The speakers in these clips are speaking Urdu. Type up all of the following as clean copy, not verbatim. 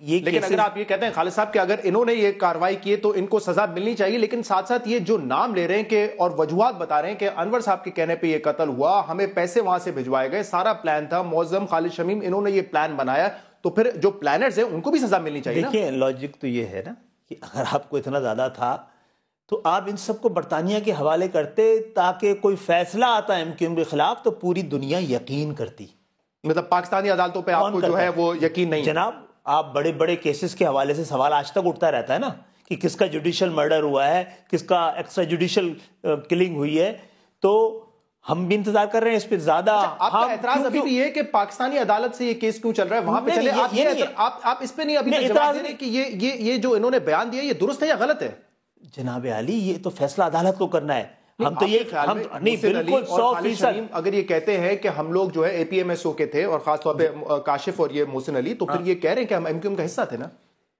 یہ لیکن اگر آپ یہ کہتے ہیں خالد صاحب کہ اگر انہوں نے یہ کارروائی کی تو ان کو سزا ملنی چاہیے، لیکن ساتھ ساتھ یہ جو نام لے رہے ہیں کہ اور وجوہات بتا رہے ہیں کہ انور صاحب کے کہنے پہ یہ قتل ہوا، ہمیں پیسے وہاں سے بھجوائے گئے، سارا پلان تھا، معظم خالد شمیم انہوں نے یہ پلان بنایا، تو پھر جو پلانرز ہیں ان کو بھی سزا ملنی چاہیے نا؟ دیکھیں لاجک تو یہ ہے نا کہ اگر آپ کو اتنا زیادہ تھا تو آپ ان سب کو برطانیہ کے حوالے کرتے تاکہ کوئی فیصلہ آتا ایم کیو ایم کے خلاف تو پوری دنیا یقین کرتی. مطلب پاکستانی عدالتوں پہ آپ کو جو ہے وہ یقین نہیں؟ جناب آپ بڑے بڑے کیسز کے حوالے سے سوال آج تک اٹھتا رہتا ہے نا کہ کس کا جوڈیشل مرڈر ہوا ہے، کس کا ایکسٹرا جوڈیشل کلنگ ہوئی ہے، تو ہم بھی انتظار کر رہے ہیں اس پہ زیادہ. آپ کا اعتراض ابھی بھی یہ ہے کہ پاکستانی عدالت سے یہ کیس کیوں چل رہا ہے وہاں پہ چلے، آپ اس پہ نہیں ابھی تک جواب دے رہے کہ یہ جو انہوں نے بیان دیا یہ درست ہے یا غلط ہے؟ جناب علی یہ تو فیصلہ عدالت کو کرنا ہے. ہم تو یہ نہیں بالکل 100%. اگر یہ کہتے ہیں کہ ہم لوگ جو ہے اے پی ایم ایس او کے تھے اور خاص طور پہ کاشف اور یہ محسن علی، تو پھر یہ کہہ رہے ہیں کہ ہم ایم کیو ایم کا حصہ تھے نا.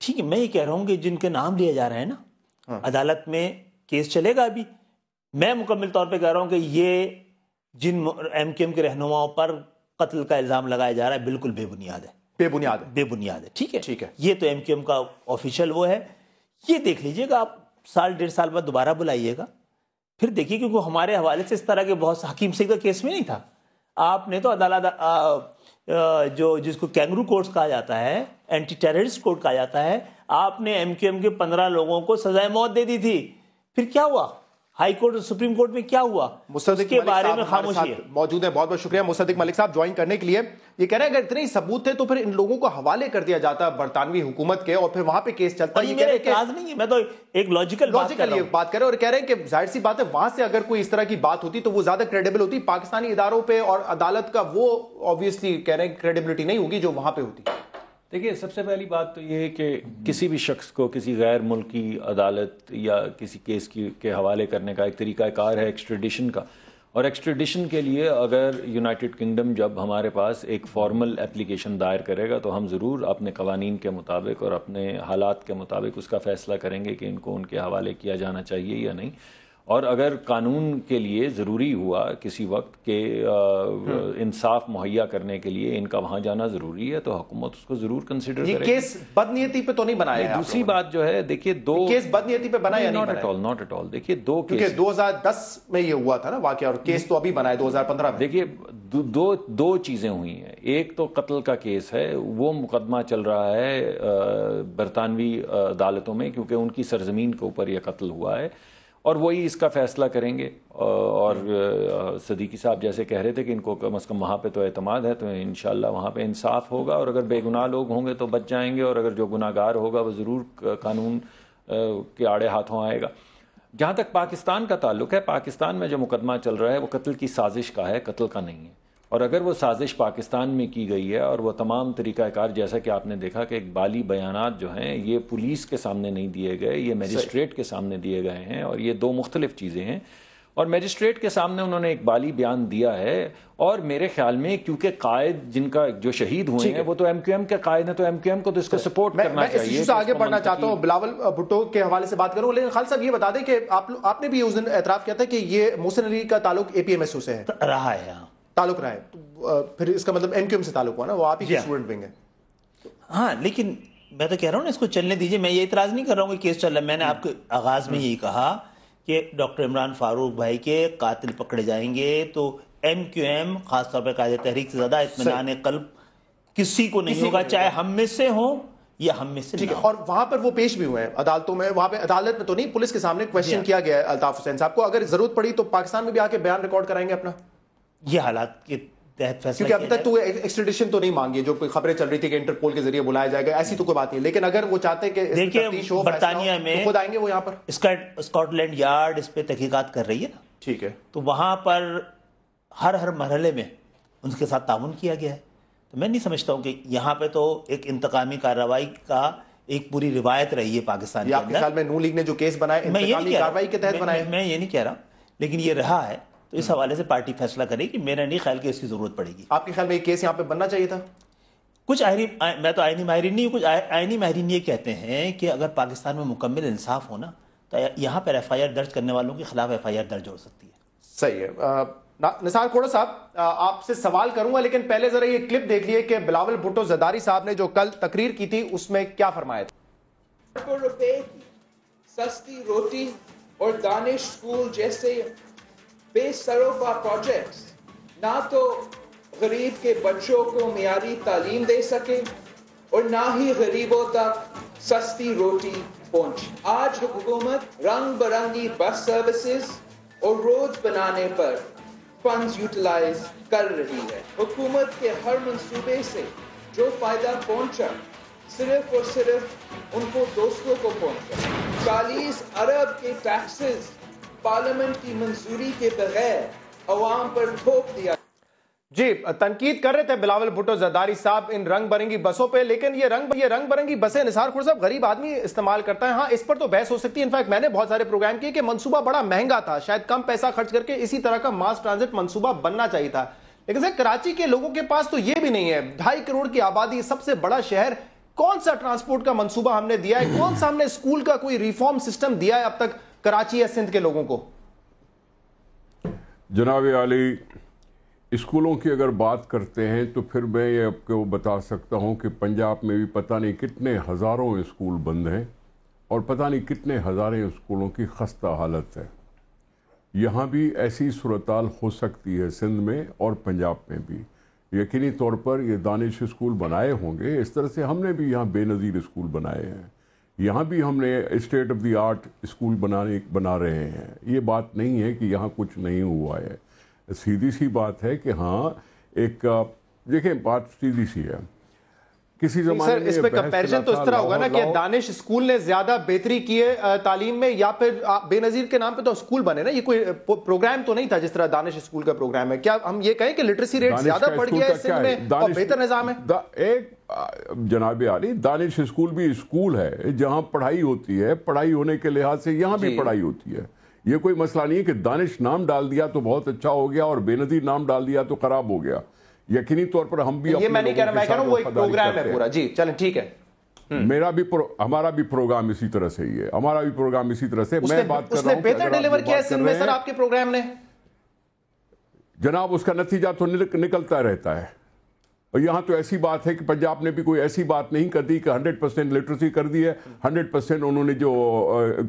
ٹھیک ہے، میں یہ کہہ رہا ہوں کہ جن کے نام لیا جا رہا ہے نا عدالت میں کیس چلے گا. ابھی میں مکمل طور پہ کہہ رہا ہوں کہ یہ جن ایم کیو ایم کے رہنماؤں پر قتل کا الزام لگایا جا رہا ہے بالکل بے بنیاد ہے. بے بنیاد ہے. ٹھیک ہے، یہ تو ایم کیو ایم کا آفیشیل وہ ہے. یہ دیکھ لیجئے گا آپ، سال ڈیڑھ سال بعد دوبارہ بلائیے گا، پھر دیکھیے، کیونکہ ہمارے حوالے سے اس طرح کے بہت حکیم سنگھ کا کیس میں نہیں تھا. آپ نے تو عدالت جو جس کو کینگرو کورٹس کہا جاتا ہے، اینٹی ٹیررسٹ کورٹ کہا جاتا ہے، آپ نے ایم کیو ایم کے 15 لوگوں کو سزائے موت دے دی تھی. پھر کیا ہوا؟ ہائی کورٹ اور سپریم کورٹ میں کیا ہوا؟ مصدق کے بارے میں خاموشی ہے. موجود ہیں. بہت بہت شکریہ مصدق ملک صاحب جوائن کرنے کے لیے. یہ کہہ رہے ہیں اگر اتنے ہی ثبوت تھے تو پھر ان لوگوں کو حوالے کر دیا جاتا برطانوی حکومت کے اور پھر وہاں پہ کیس چلتا. یہ میرا اعتراض نہیں ہے، میں تو ایک لاجیکل بات کر رہے ہیں اور کہہ رہے ہیں کہ ظاہر سی بات ہے وہاں سے اگر کوئی اس طرح کی بات ہوتی تو وہ زیادہ کریڈیبل ہوتی. پاکستانی اداروں پہ اور عدالت کا وہ آبویسلی کہہ رہے ہیں کریڈیبلٹی نہیں ہوگی جو وہاں پہ ہوتی. دیکھیے سب سے پہلی بات تو یہ ہے کہ کسی بھی شخص کو کسی غیر ملکی عدالت یا کسی کیس کے حوالے کرنے کا ایک طریقہ کار ہے ایکسٹریڈیشن کا، اور ایکسٹریڈیشن کے لیے اگر یونائٹڈ کنگڈم جب ہمارے پاس ایک فارمل اپلیکیشن دائر کرے گا تو ہم ضرور اپنے قوانین کے مطابق اور اپنے حالات کے مطابق اس کا فیصلہ کریں گے کہ ان کو ان کے حوالے کیا جانا چاہیے یا نہیں. اور اگر قانون کے لیے ضروری ہوا کسی وقت کہ انصاف مہیا کرنے کے لیے ان کا وہاں جانا ضروری ہے تو حکومت اس کو ضرور کنسیڈر کرے. یہ کیس بدنیتی پہ تو نہیں بنایا ہے؟ دوسری بات جو ہے دیکھیے کیس بدنیتی پہ بنایا نہیں؟ Not at all. دیکھیے کیونکہ 2010 میں یہ ہوا تھا نا واقعہ، اور کیس تو ابھی بنا ہے 2015 میں. دیکھیے دو چیزیں ہوئی ہیں. ایک تو قتل کا کیس ہے، وہ مقدمہ چل رہا ہے برطانوی عدالتوں میں کیونکہ ان کی سرزمین کے اوپر یہ قتل ہوا ہے اور وہی اس کا فیصلہ کریں گے. اور صدیقی صاحب جیسے کہہ رہے تھے کہ ان کو کم از کم وہاں پہ تو اعتماد ہے، تو انشاءاللہ وہاں پہ انصاف ہوگا، اور اگر بے گناہ لوگ ہوں گے تو بچ جائیں گے، اور اگر جو گناہ گار ہوگا وہ ضرور قانون کے آڑے ہاتھوں آئے گا. جہاں تک پاکستان کا تعلق ہے، پاکستان میں جو مقدمہ چل رہا ہے وہ قتل کی سازش کا ہے، قتل کا نہیں ہے. اور اگر وہ سازش پاکستان میں کی گئی ہے اور وہ تمام طریقہ کار جیسا کہ آپ نے دیکھا کہ اقبالی بیانات جو ہیں یہ پولیس کے سامنے نہیں دیے گئے، یہ میجسٹریٹ کے سامنے دیے گئے ہیں، اور یہ دو مختلف چیزیں ہیں. اور میجسٹریٹ کے سامنے انہوں نے اقبالی بیان دیا ہے، اور میرے خیال میں کیونکہ قائد جن کا جو شہید ہوئے ہیں وہ تو ایم کیو ایم کے قائد ہیں، تو ایم کیو ایم کو تو اس کو سپورٹ کرنا چاہیے. میں اس سے آگے بڑھنا چاہتا ہوں، بلاول بھٹو کے حوالے سے بات کروں، لیکن خالد صاحب یہ بتا دیں کہ آپ نے بھی اس دن اعتراف کیا تھا کہ یہ محسن علی کا تعلق اے پی ایم ایس او سے ہے، رہا ہے، تعلق رہا ہے، پھر اس کا مطلب ایم کیو ایم سے تعلق ہوا نا، وہ آپ ہی کے اسٹوڈنٹ بن گئے. ہاں لیکن میں تو کہہ رہا ہوں نا اس کو چلنے دیجیے. میں یہ اعتراض نہیں کر رہا ہوں کہ کیس چل رہا ہے. میں نے آپ کے آغاز میں یہی کہا کہ ڈاکٹر عمران فاروق بھائی کے قاتل پکڑے جائیں گے تو ایم کیو ایم خاص طور پہ قائد تحریک سے زیادہ اطمینان قلب کسی کو نہیں ہوگا، چاہے ہم میں سے ہوں یا ہم میں سے نہیں. اور وہاں پر وہ پیش بھی ہوئے ہیں عدالتوں میں، وہاں پہ عدالت میں تو نہیں، پولیس کے سامنے کویشچن کیا گیا ہے الطاف حسین صاحب کو. اگر ضرورت پڑی تو پاکستان میں بھی آ کے بیان ریکارڈ کرائیں گے اپنا، یہ حالات کے تحت فیصلہ. کیونکہ ابھی تک تو ایکسٹریڈیشن تو نہیں مانگی، جو کوئی خبریں چل رہی تھی کہ انٹرپول کے ذریعے بلایا جائے گا، ایسی تو کوئی بات نہیں. لیکن اگر وہ چاہتے کہ دیکھیے برطانیہ میں خود آئیں گے وہ یہاں پر، اسکاٹ لینڈ یارڈ اس پہ تحقیقات کر رہی ہے نا. ٹھیک ہے، تو وہاں پر ہر مرحلے میں ان کے ساتھ تعاون کیا گیا ہے. تو میں نہیں سمجھتا ہوں کہ یہاں پہ تو ایک انتقامی کارروائی کا ایک پوری روایت رہی ہے پاکستان کے اندر. آپ کے خیال میں نون لیگ نے جو کیس بنائے انتقامی کارروائی کے تحت بنائے؟ میں یہ نہیں کہہ رہا، لیکن یہ رہا ہے تو اس حوالے سے پارٹی فیصلہ کرے گی. میرا نہیں خیال کہ اس کی ضرورت پڑے گی. آپ کے خیال میں یہ کیس یہاں پہ بننا چاہیے تھا؟ کچھ میں تو آئینی ماہرین نہیں ہوں، کچھ آئینی ماہرین یہ کہتے ہیں کہ اگر پاکستان میں مکمل انصاف ہونا تو یہاں پر ایف آئی آر درج کرنے والوں کے خلاف ایف آئی آر درج ہو سکتی ہے. صحیح ہے. نثار کھوڑا صاحب آپ سے سوال کروں گا، لیکن پہلے ذرا یہ کلپ دیکھ لیے کہ بلاول بھٹو زرداری صاحب نے جو کل تقریر کی تھی اس میں کیا فرمایا تھا۔ روپے کی سستی روٹی اور دانش اسکول جیسے بے سروپا پروجیکٹس نہ تو غریب کے بچوں کو معیاری تعلیم دے سکے اور نہ ہی غریبوں تک سستی روٹی پہنچے۔ آج حکومت رنگ برنگی بس سروسز اور روڈ بنانے پر فنڈز یوٹیلائز کر رہی ہے۔ حکومت کے ہر منصوبے سے جو فائدہ پہنچا صرف اور صرف ان کو دوستوں کو پہنچا۔ 40 ارب کے ٹیکسز پارلیمنٹ کی منظوری کے بغیر عوام پر تھوپ دیا۔ جی، تنقید کر رہے تھے بلاول بھٹو زرداری صاحب ان رنگ برنگی بسوں پہ، لیکن یہ رنگ برنگی بسیں نثار کھوڑا صاحب غریب آدمی استعمال کرتا ہے۔ ہاں، اس پر تو بحث ہو سکتی ہے۔ انفیکٹ میں نے بہت سارے پروگرام کیے کہ منصوبہ بڑا مہنگا تھا، شاید کم پیسہ خرچ کر کے اسی طرح کا ماس ٹرانزٹ منصوبہ بننا چاہیے تھا، لیکن سر کراچی کے لوگوں کے پاس تو یہ بھی نہیں ہے۔ 2.5 کروڑ کی آبادی، سب سے بڑا شہر، کون سا ٹرانسپورٹ کا منصوبہ ہم نے دیا ہے؟ کون سا ہم نے اسکول کا کوئی ریفارم سسٹم دیا ہے اب تک کراچی یا سندھ کے لوگوں کو؟ جناب عالی، اسکولوں کی اگر بات کرتے ہیں تو پھر میں یہ آپ کو بتا سکتا ہوں کہ پنجاب میں بھی پتہ نہیں کتنے ہزاروں اسکول بند ہیں اور پتہ نہیں کتنے ہزاریں اسکولوں کی خستہ حالت ہے۔ یہاں بھی ایسی صورتحال ہو سکتی ہے، سندھ میں اور پنجاب میں بھی۔ یقینی طور پر یہ دانش اسکول بنائے ہوں گے، اس طرح سے ہم نے بھی یہاں بے نظیر اسکول بنائے ہیں، یہاں بھی ہم نے state of the art school بنا رہے ہیں۔ یہ بات نہیں ہے کہ یہاں کچھ نہیں ہوا ہے، سیدھی سی بات ہے کہ ہاں ایک دیکھیں بات سیدھی سی ہے۔ کسی زمانے میں اس میں کمپیریزن تو اس طرح ہوگا نا کہ دانش اسکول نے زیادہ بہتری کی ہے تعلیم میں، یا پھر بے نظیر کے نام پہ تو اسکول بنے نا، یہ کوئی پروگرام تو نہیں تھا جس طرح دانش اسکول کا پروگرام ہے۔ کیا ہم یہ کہیں کہ لٹریسی ریٹ زیادہ بڑھ گیا ہے سندھ میں اور بہتر نظام ہے؟ ایک جناب عالی، دانش اسکول بھی اسکول ہے جہاں پڑھائی ہوتی ہے، پڑھائی ہونے کے لحاظ سے یہاں بھی پڑھائی ہوتی ہے۔ یہ کوئی مسئلہ نہیں ہے کہ دانش نام ڈال دیا تو بہت اچھا ہو گیا اور بے نظیر نام ڈال دیا تو خراب ہو گیا۔ یقینی طور پر ہم بھی یہ میں نہیں کہہ رہا، میں کہہ رہا ہوں وہ ایک پروگرام ہے پورا۔ جی چلیں ٹھیک ہے، ہمارا بھی پروگرام اسی طرح سے ہی ہے، ہمارا بھی پروگرام اسی طرح سے۔ میں بات کر رہا ہوں، اس نے بہتر ڈیلیور کیا ہے سندھ میں سر آپ کے پروگرام نے؟ جناب اس کا نتیجہ تو نکلتا رہتا ہے، اور یہاں تو ایسی بات ہے کہ پنجاب نے بھی کوئی ایسی بات نہیں کر دی کہ 100% لٹریسی کر دی ہے، 100% انہوں نے جو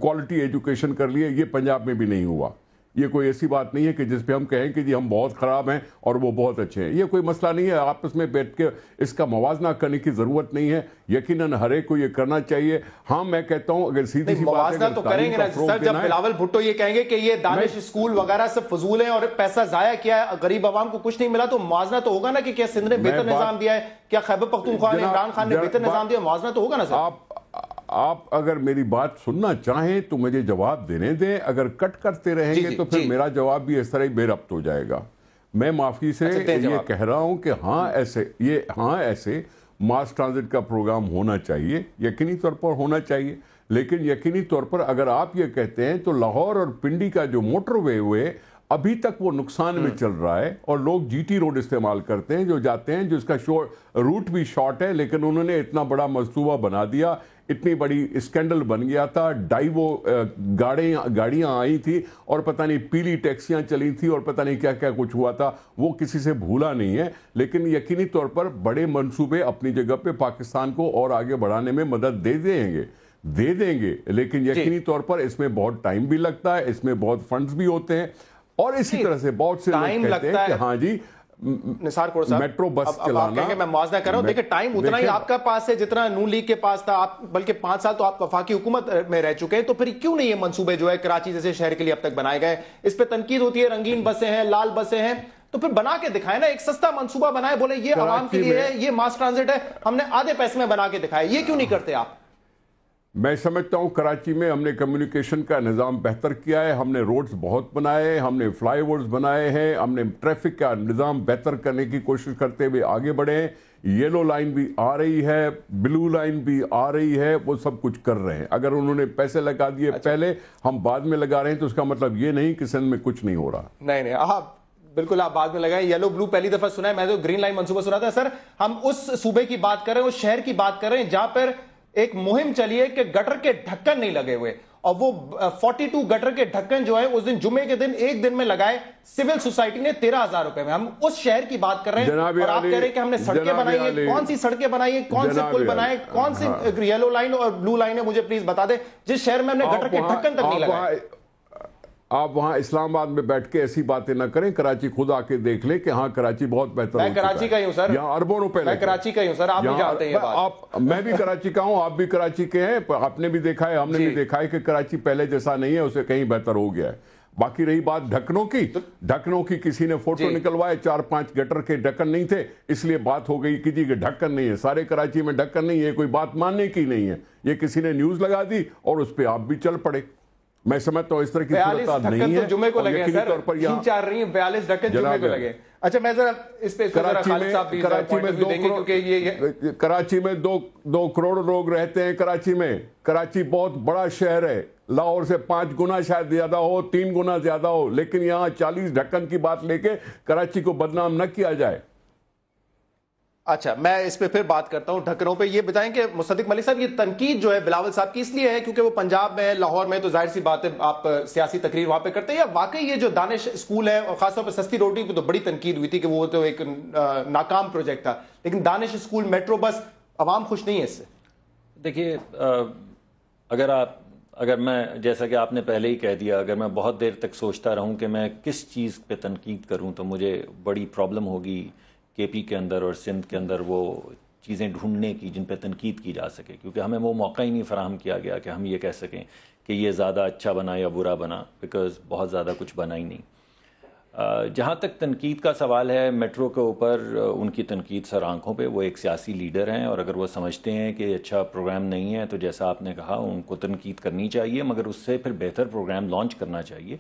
کوالٹی ایجوکیشن کر لی ہے، یہ پنجاب میں بھی نہیں ہوا۔ یہ کوئی ایسی بات نہیں ہے کہ جس پہ ہم کہیں کہ جی ہم بہت خراب ہیں اور وہ بہت اچھے ہیں، یہ کوئی مسئلہ نہیں ہے۔ آپس میں بیٹھ کے اس کا موازنہ کرنے کی ضرورت نہیں ہے، یقیناً ہر ایک کو یہ کرنا چاہیے۔ ہاں میں کہتا ہوں اگر سیدھی سی موازنہ تو کریں گے نا سر، جب بلاول بھٹو یہ کہیں گے کہ یہ دانش اسکول وغیرہ سب فضول ہیں اور پیسہ ضائع کیا ہے، غریب عوام کو کچھ نہیں ملا، تو موازنہ تو ہوگا نا کہ کیا سندھ نے بہتر نظام دیا ہے، کیا خیبر پختونخوا نے عمران خان نے بہتر نظام دیا، موازنہ تو ہوگا نا سر۔ آپ اگر میری بات سننا چاہیں تو مجھے جواب دینے دیں، اگر کٹ کرتے رہیں گے تو پھر میرا جواب بھی اس طرح ہی بے ربط ہو جائے گا۔ میں معافی سے یہ کہہ رہا ہوں کہ ہاں ایسے ماس ٹرانزٹ کا پروگرام ہونا چاہیے، یقینی طور پر ہونا چاہیے، لیکن یقینی طور پر اگر آپ یہ کہتے ہیں تو لاہور اور پنڈی کا جو موٹر وے ہوئے ابھی تک وہ نقصان میں چل رہا ہے، اور لوگ جی ٹی روڈ استعمال کرتے ہیں جو جاتے ہیں، جو اس کا روٹ بھی شارٹ ہے، لیکن انہوں نے اتنا بڑا منصوبہ بنا دیا، اتنی بڑی اسکینڈل بن گیا تھا، 2.5 گاڑیاں آئی تھی اور پتہ نہیں پیلی ٹیکسیاں چلی تھی اور پتہ نہیں کیا کیا کچھ ہوا تھا، وہ کسی سے بھولا نہیں ہے۔ لیکن یقینی طور پر بڑے منصوبے اپنی جگہ پہ پاکستان کو اور آگے بڑھانے میں مدد دے دیں گے، لیکن یقینی طور پر اس میں بہت ٹائم بھی لگتا ہے، اس میں بہت فنڈز بھی ہوتے ہیں، اور اسی طرح سے بہت سے لوگ کہتے ہیں کہ ہاں جی نثار کھوڑا صاحب میٹرو بس چلانا، میں موازنہ کر رہا ہوں، دیکھیں ٹائم اتنا ہی آپ کا پاس ہے جتنا نون لیگ کے پاس تھا، آپ بلکہ 5 سال تو آپ وفاقی حکومت میں رہ چکے ہیں، تو پھر کیوں نہیں یہ منصوبے جو ہے کراچی جیسے شہر کے لیے اب تک بنائے گئے؟ اس پہ تنقید ہوتی ہے، رنگین بسیں ہیں، لال بسیں ہیں، تو پھر بنا کے دکھائیں نا، ایک سستا منصوبہ بنائے، بولے یہ عوام کے لیے ہے، یہ ماس ٹرانزٹ ہے، ہم نے آدھے پیسے میں بنا کے دکھائے، یہ کیوں نہیں کرتے آپ؟ میں سمجھتا ہوں کراچی میں ہم نے کمیونیکیشن کا نظام بہتر کیا ہے، ہم نے روڈز بہت بنائے، ہم نے فلائی اوورز بنائے ہیں، ہم نے ٹریفک کا نظام بہتر کرنے کی کوشش کرتے ہوئے آگے بڑھے ہیں، یلو لائن بھی آ رہی ہے، بلو لائن بھی آ رہی ہے، وہ سب کچھ کر رہے ہیں۔ اگر انہوں نے پیسے لگا دیے پہلے، ہم بعد میں لگا رہے ہیں، تو اس کا مطلب یہ نہیں کہ سندھ میں کچھ نہیں ہو رہا۔ نہیں بالکل آپ بعد میں لگائیں، یلو بلو پہلی دفعہ سنا ہے، میں تو گرین لائن منصوبہ سنا تھا۔ سر ہم اس صوبے کی بات کر رہے ہیں، اس شہر کی بات کر رہے ہیں جہاں پر ایک مہم چلی ہے کہ گٹر کے ڈھکن نہیں لگے ہوئے، اور وہ 42 گٹر کے ڈھکن جو ہے اس دن جمعے کے دن ایک دن میں لگائے سول سوسائٹی نے 13,000 روپے میں. ہم اس شہر کی بات کر رہے ہیں اور آپ کہہ رہے ہیں کہ ہم نے سڑکیں بنائی ہیں. کون سی سڑکیں بنائی ہیں, کون سے پل بنائے, کون سی یلو لائن اور بلو لائن ہے, مجھے پلیز بتا دیں جس شہر میں ہم نے گٹر کے ڈھکن تک نہیں لگائے. آپ وہاں اسلام آباد میں بیٹھ کے ایسی باتیں نہ کریں, کراچی خود آ کے دیکھ لیں کہ ہاں کراچی بہت بہتر. میں کراچی کا ہی ہوں سر, یہاں اربوں روپے میں کراچی کا ہی ہوں سر, آپ بھی جانتے ہیں یہ بات. میں بھی کراچی کا ہوں, آپ بھی کراچی کے ہیں, آپ نے بھی دیکھا ہے, ہم نے بھی دیکھا ہے کہ کراچی پہلے جیسا نہیں ہے, اسے کہیں بہتر ہو گیا ہے. باقی رہی بات ڈھکنوں کی کسی نے فوٹو نکلوائے, 4-5 گٹر کے ڈھکن نہیں تھے, اس لیے بات ہو گئی کہ جی کہ ڈھکن نہیں ہے. سارے کراچی میں ڈھکن نہیں ہے, کوئی بات ماننے کی نہیں ہے, یہ کسی نے نیوز لگا دی اور اس پہ آپ بھی چل پڑے. میں سمجھتا ہوں اس طرح کی صورتحال نہیں ہے. جمعے کو لگے سر, 3-4 رہی ہیں, 42 ڈھکن جمعے کو لگے. اچھا میں ذرا اس پہ کراچی میں 2 کروڑ لوگ رہتے ہیں. کراچی میں, کراچی بہت بڑا شہر ہے, لاہور سے 5 گنا شاید زیادہ ہو, 3 گنا زیادہ ہو, لیکن یہاں 40 ڈھکن کی بات لے کے کراچی کو بدنام نہ کیا جائے. اچھا میں اس پہ پھر بات کرتا ہوں ڈھکنوں پہ. یہ بتائیں کہ مصدق ملک صاحب, یہ تنقید جو ہے بلاول صاحب کی اس لیے ہے کیونکہ وہ پنجاب میں, لاہور میں, تو ظاہر سی بات ہے آپ سیاسی تقریر وہاں پہ کرتے ہیں, یا واقعی یہ جو دانش اسکول ہے اور خاص طور پہ سستی روٹی پہ تو بڑی تنقید ہوئی تھی کہ وہ تو ایک ناکام پروجیکٹ تھا, لیکن دانش اسکول, میٹرو بس, عوام خوش نہیں ہے اس سے؟ دیکھیے اگر میں, جیسا کہ آپ نے پہلے ہی کہہ دیا, اگر میں بہت دیر تک سوچتا رہوں کہ میں کس چیز پہ تنقید کروں تو مجھے بڑی پرابلم ہوگی کے پی کے اندر اور سندھ کے اندر وہ چیزیں ڈھونڈنے کی جن پہ تنقید کی جا سکے, کیونکہ ہمیں وہ موقع ہی نہیں فراہم کیا گیا کہ ہم یہ کہہ سکیں کہ یہ زیادہ اچھا بنا یا برا بنا, بیکاز بہت زیادہ کچھ بنا ہی نہیں. جہاں تک تنقید کا سوال ہے, میٹرو کے اوپر ان کی تنقید سر آنکھوں پہ, وہ ایک سیاسی لیڈر ہیں اور اگر وہ سمجھتے ہیں کہ اچھا پروگرام نہیں ہے تو جیسا آپ نے کہا ان کو تنقید کرنی چاہیے, مگر اس سے پھر بہتر پروگرام لانچ کرنا چاہیے.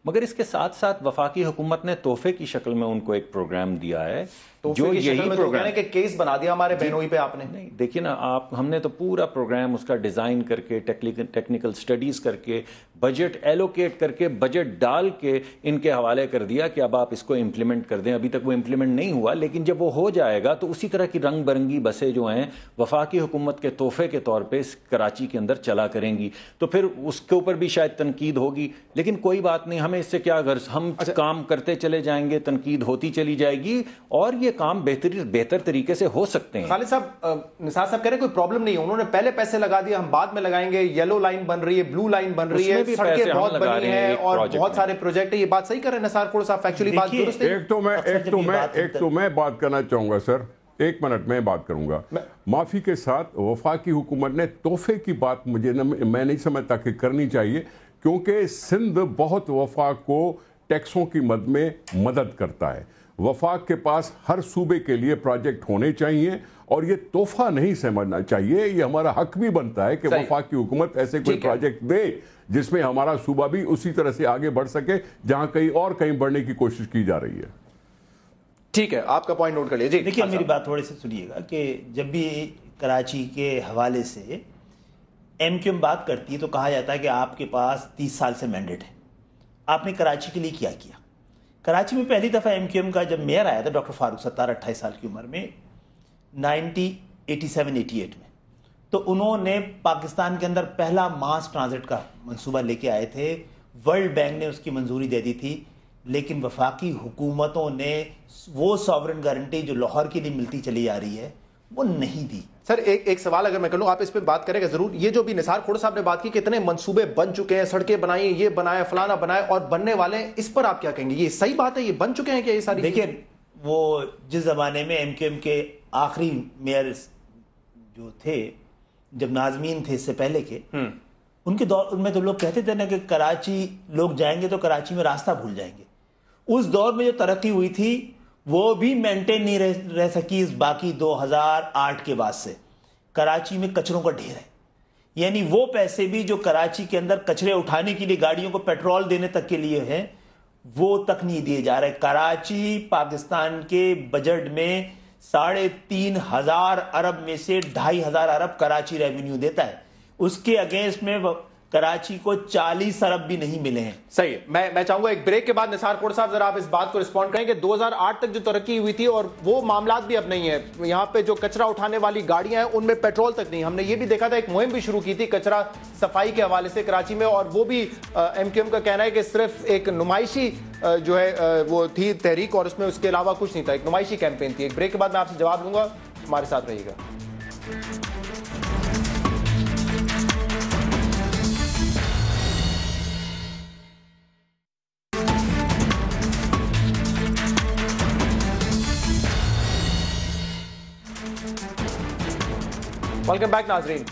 مگر اس کے ساتھ ساتھ وفاقی حکومت نے تحفے کی شکل میں ان کو ایک پروگرام دیا ہے جو یہی پروگرام ہے کہ کیس بنا دیا ہمارے بہنوئی پہ آپ نے. نہیں دیکھیے نا آپ, ہم نے تو پورا پروگرام اس کا ڈیزائن کر کے, ٹیکنیکل سٹڈیز کر کے, بجٹ ایلوکیٹ کر کے, بجٹ ڈال کے ان کے حوالے کر دیا کہ اب آپ اس کو امپلیمنٹ کر دیں. ابھی تک وہ امپلیمنٹ نہیں ہوا, لیکن جب وہ ہو جائے گا تو اسی طرح کی رنگ برنگی بسیں جو ہیں وفاقی حکومت کے تحفے کے طور پہ کراچی کے اندر چلا کریں گی, تو پھر اس کے اوپر بھی شاید تنقید ہوگی, لیکن کوئی بات نہیں, ہمیں اس سے کیا غرض, ہم کام کرتے چلے جائیں گے, تنقید ہوتی چلی جائے گی اور یہ کام بہتر طریقے سے ہو سکتے ہیں. خالد صاحب, نثار صاحب کہہ رہے ہیں کوئی پرابلم نہیں ہے, انہوں نے پہلے پیسے لگا دیا, ہم بعد میں لگائیں گے, یلو لائن بن رہی ہے, بلو لائن بن رہی ہے, سڑکیں بہت بنی ہیں اور بہت سارے پروجیکٹ ہیں. یہ بات صحیح کر رہے ہیں نثار کھوڑ صاحب, فیکچولی بات درست ہے. ایک تو میں بات کرنا چاہوں گا سر, 1 منٹ میں بات کروں گا. معافی کے ساتھ وفاقی حکومت نے تحفے کی بات مجھے میں نہیں سمجھتا کہ کرنی چاہیے, کیونکہ سندھ بہت وفاق کو ٹیکسوں کی مد میں مدد کرتا ہے. وفاق کے پاس ہر صوبے کے لیے پروجیکٹ ہونے چاہیے اور یہ تحفہ نہیں سمجھنا چاہیے. یہ ہمارا حق بھی بنتا ہے کہ وفاق کی حکومت ایسے کوئی پروجیکٹ دے جس میں ہمارا صوبہ بھی اسی طرح سے آگے بڑھ سکے جہاں کہیں بڑھنے کی کوشش کی جا رہی ہے. ٹھیک ہے, آپ کا پوائنٹ نوٹ کر لیجیے. دیکھیے میری بات تھوڑی سی سنیے گا کہ جب بھی کراچی کے حوالے سے ایم کیو ایم بات کرتی ہے تو کہا جاتا ہے کہ آپ کے پاس 30 سال سے مینڈیٹ ہے, آپ نے کراچی کے لیے کیا کیا. کراچی میں پہلی دفعہ ایم کیو ایم کا جب میئر آیا تھا ڈاکٹر فاروق ستار 28 سال کی عمر میں 1987-88 میں, تو انہوں نے پاکستان کے اندر پہلا ماس ٹرانزٹ کا منصوبہ لے کے آئے تھے. ورلڈ بینک نے اس کی منظوری دے دی تھی, لیکن وفاقی حکومتوں نے وہ ساورن گارنٹی جو لاہور کے لیے ملتی چلی آ رہی ہے وہ نہیں دی. سر ایک سوال اگر میں کروں, آپ اس پہ بات کریں گے ضرور. یہ جو بھی نثار کھوڑ صاحب نے بات کی کہ اتنے منصوبے بن چکے ہیں, سڑکیں بنائی ہیں, یہ بنایا, فلانا بنایا اور بننے والے ہیں, اس پر آپ کیا کہیں گے؟ یہ صحیح بات ہے, یہ بن چکے ہیں کیا یہ ساری؟ دیکھیں وہ جس زمانے میں ایم کیو ایم کے آخری میئر جو تھے, جب ناظمین تھے اس سے پہلے کے, ان کے دور میں تو لوگ کہتے تھے نا کہ کراچی لوگ جائیں گے تو کراچی میں راستہ بھول جائیں گے. اس دور میں جو ترقی ہوئی تھی وہ بھی مینٹین نہیں رہ سکی اس باقی 2008 کے بعد سے. کراچی میں کچروں کا ڈھیر ہے, یعنی وہ پیسے بھی جو کراچی کے اندر کچرے اٹھانے کے لیے گاڑیوں کو پیٹرول دینے تک کے لیے ہیں وہ تک نہیں دیے جا رہے. کراچی پاکستان کے بجٹ میں 3,500 ارب میں سے 2,500 ارب کراچی ریونیو دیتا ہے. اس کے اگینسٹ میں کراچی کو 40 ارب بھی نہیں ملے ہیں. صحیح. میں چاہوں گا ایک بریک کے بعد نثار کوڑ صاحب ذرا آپ اس بات کو رسپونڈ کریں کہ 2008 تک جو ترقی ہوئی تھی اور وہ معاملات بھی اب نہیں ہے. یہاں پہ جو کچرا اٹھانے والی گاڑیاں ہیں ان میں پیٹرول تک نہیں. ہم نے یہ بھی دیکھا تھا ایک مہم بھی شروع کی تھی کچرا صفائی کے حوالے سے کراچی میں, اور وہ بھی ایم کیو ایم کا کہنا ہے کہ صرف ایک نمائشی جو ہے وہ تھی تحریک اور اس میں اس کے علاوہ کچھ نہیں تھا, ایک نمائشی کیمپین تھی. ایک بریک کے بعد میں آپ سے جواب دوں گا, ہمارے ساتھ رہیے گا. ویلکم بیک ناظرین.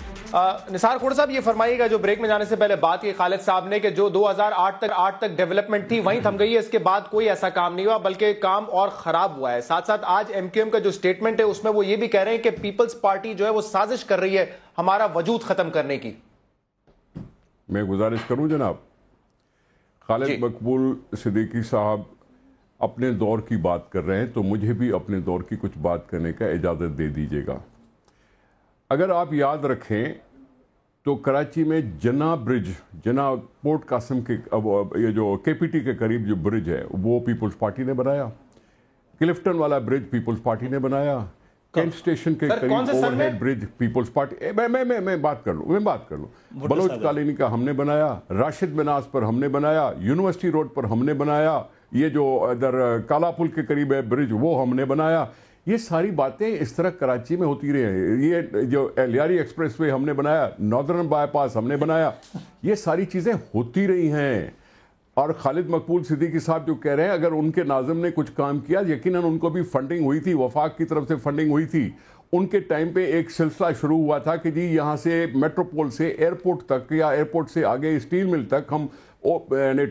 نثار کھوڑ صاحب یہ فرمائیے گا, جو بریک میں جانے سے پہلے بات کی خالد صاحب نے کہ جو 2008 تک ڈیولپمنٹ تھی وہیں تھم گئی ہے, اس کے بعد کوئی ایسا کام نہیں ہوا بلکہ کام اور خراب ہوا ہے. ساتھ ساتھ آج ایم کیو ایم کا جو سٹیٹمنٹ ہے اس میں وہ یہ بھی کہہ رہے ہیں کہ پیپلز پارٹی جو ہے وہ سازش کر رہی ہے ہمارا وجود ختم کرنے کی. میں گزارش کروں جناب, خالد مقبول صدیقی صاحب اپنے دور کی بات کر رہے ہیں تو مجھے بھی اپنے دور کی کچھ بات کرنے کا اجازت دے دیجیے گا. اگر آپ یاد رکھیں تو کراچی میں جنا برج, جنا پورٹ قاسم کے یہ جو کے پی ٹی کے قریب جو برج ہے وہ پیپلز پارٹی نے بنایا. کلفٹن والا برج پیپلز پارٹی نے بنایا. کینٹ اسٹیشن کے قریب اوور ہیڈ برج پیپلز پارٹی, میں بات کر لوں. بلوچ کالونی کا ہم نے بنایا, راشد بناس پر ہم نے بنایا, یونیورسٹی روڈ پر ہم نے بنایا, یہ جو ادھر کالا پل کے قریب ہے برج وہ ہم نے بنایا. یہ ساری باتیں اس طرح کراچی میں ہوتی رہی ہیں. یہ جو لیاری ایکسپریس وے ہم نے بنایا, ناردرن بائی پاس ہم نے بنایا, یہ ساری چیزیں ہوتی رہی ہیں. اور خالد مقبول صدیقی صاحب جو کہہ رہے ہیں اگر ان کے ناظم نے کچھ کام کیا, یقیناً ان کو بھی فنڈنگ ہوئی تھی, وفاق کی طرف سے فنڈنگ ہوئی تھی. ان کے ٹائم پہ ایک سلسلہ شروع ہوا تھا کہ جی یہاں سے میٹروپول سے ایئرپورٹ تک یا ایئرپورٹ سے آگے اسٹیل مل تک ہم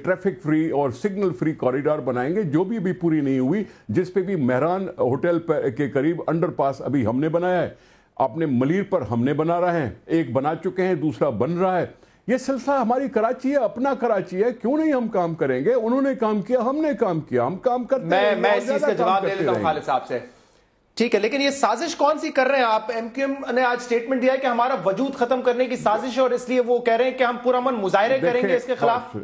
ٹریفک فری اور سگنل فری کوریڈور بنائیں گے, جو بھی پوری نہیں ہوئی. جس پہ بھی مہران ہوٹل کے قریب انڈر پاس ابھی ہم نے بنایا ہے. اپنے ملیر پر ہم نے بنا رہے ہیں, ایک بنا چکے ہیں, دوسرا بن رہا ہے. یہ سلسلہ ہماری کراچی ہے, اپنا کراچی ہے, کیوں نہیں ہم کام کریں گے؟ انہوں نے کام کیا, ہم نے کام کیا, ہم کام کرتے ہیں. میں اس چیز کا جواب لے لیتا ہوں خالد صاحب سے. ٹھیک ہے, لیکن یہ سازش کون سی کر رہے ہیں آپ؟ ایم کیو ایم نے آج سٹیٹمنٹ دیا ہے کہ ہمارا وجود ختم کرنے کی سازش ہے اور اس لیے وہ کہہ رہے ہیں کہ ہم پرامن مظاہرے کریں گے اس کے خلاف.